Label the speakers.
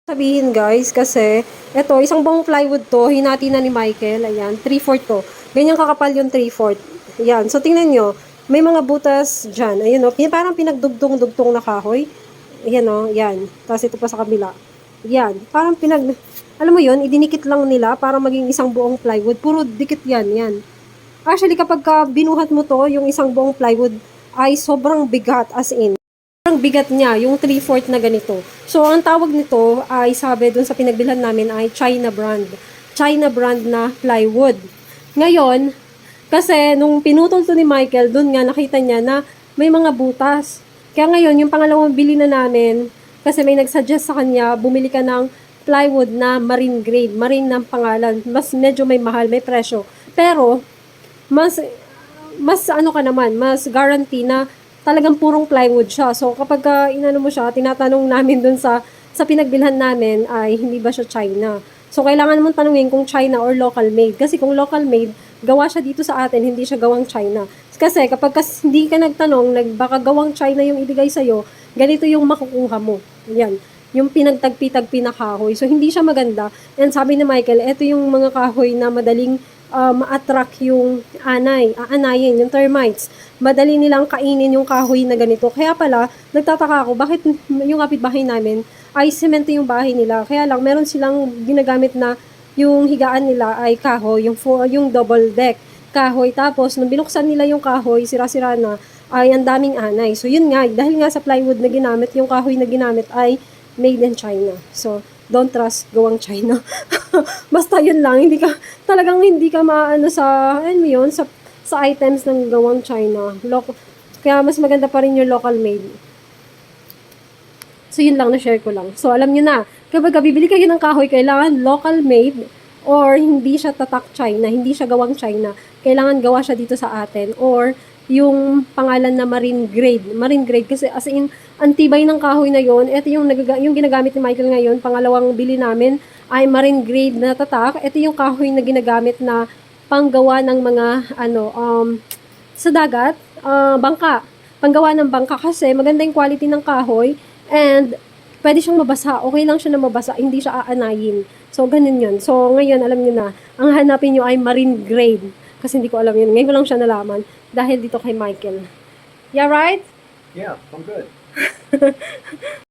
Speaker 1: Sabihin guys, kasi ito, isang buong plywood to, hinati na ni Michael, ayan, 3/4 to. Ganyan kakapal yung 3/4. Ayan, so tingnan nyo, may mga butas dyan, ayan o, parang pinagdugtong-dugtong na kahoy. Ayan o, yan. Tapos ito pa sa kabila. Yan, parang alam mo yun, idinikit lang nila para maging isang buong plywood. Puro dikit yan, yan. Actually, kapag binuhat mo to, yung isang buong plywood, ay sobrang bigat, as in. Ang bigat niya, yung 3/4 na ganito. So, ang tawag nito ay sabi dun sa pinagbilhan namin ay China brand. China brand na plywood. Ngayon, kasi nung pinutol to ni Michael, dun nga nakita niya na may mga butas. Kaya ngayon, yung pangalawang bili na namin, kasi may nagsuggest sa kanya, bumili ka ng plywood na marine grade. Marine ng pangalan. Mas medyo may mahal, may presyo. Pero, mas ano ka naman, mas guarantee na talagang purong plywood siya. So, kapag inano mo siya, tinatanong namin dun sa pinagbilhan namin ay hindi ba siya China. So, kailangan mong tanungin kung China or local made. Kasi kung local made, gawa siya dito sa atin, hindi siya gawang China. Kasi kapag hindi ka nagtanong, baka gawang China yung ibigay sa'yo, ganito yung makukuha mo. Yan. Yung pinagtagpi-tagpi na kahoy. So, hindi siya maganda. And sabi ni Michael, ito yung mga kahoy na madaling ma-attract yung aanayin, yung termites. Madali nilang kainin yung kahoy na ganito. Kaya pala, nagtataka ako, bakit yung kapitbahay namin ay semento yung bahay nila. Kaya lang, meron silang ginagamit na yung higaan nila ay kahoy, yung double deck kahoy. Tapos, nung binuksan nila yung kahoy, sira-sira na, ay ang daming anay. So, yun nga, dahil nga sa plywood na ginamit, yung kahoy na ginamit ay made in China. So, don't trust gawang China. Basta yun lang, talagang hindi ka maano sa, ano yun, sa items ng gawang China. Kaya mas maganda pa rin yung local made. So, yun lang, na-share ko lang. So, alam nyo na, kapag bibili kayo ng kahoy, kailangan local made or hindi siya tatak China, hindi siya gawang China. Kailangan gawa siya dito sa atin or yung pangalan na marine grade. Marine grade kasi as in, ang tibay ng kahoy na yon. Ito yung ginagamit ni Michael ngayon, pangalawang bili namin ay marine grade na tatak. Ito yung kahoy na ginagamit na panggawa ng mga sa dagat, bangka. Panggawa ng bangka kasi maganda yung quality ng kahoy and pwede siyang mabasa. Okay lang siya na mabasa, hindi siya aanayin. So, ganun yun. So, ngayon, alam niyo na, ang hanapin niyo ay marine grade. Kasi hindi ko alam yun. Ngayon ko lang siya nalaman dahil dito kay Michael. Yeah, right?
Speaker 2: Yeah, I'm good.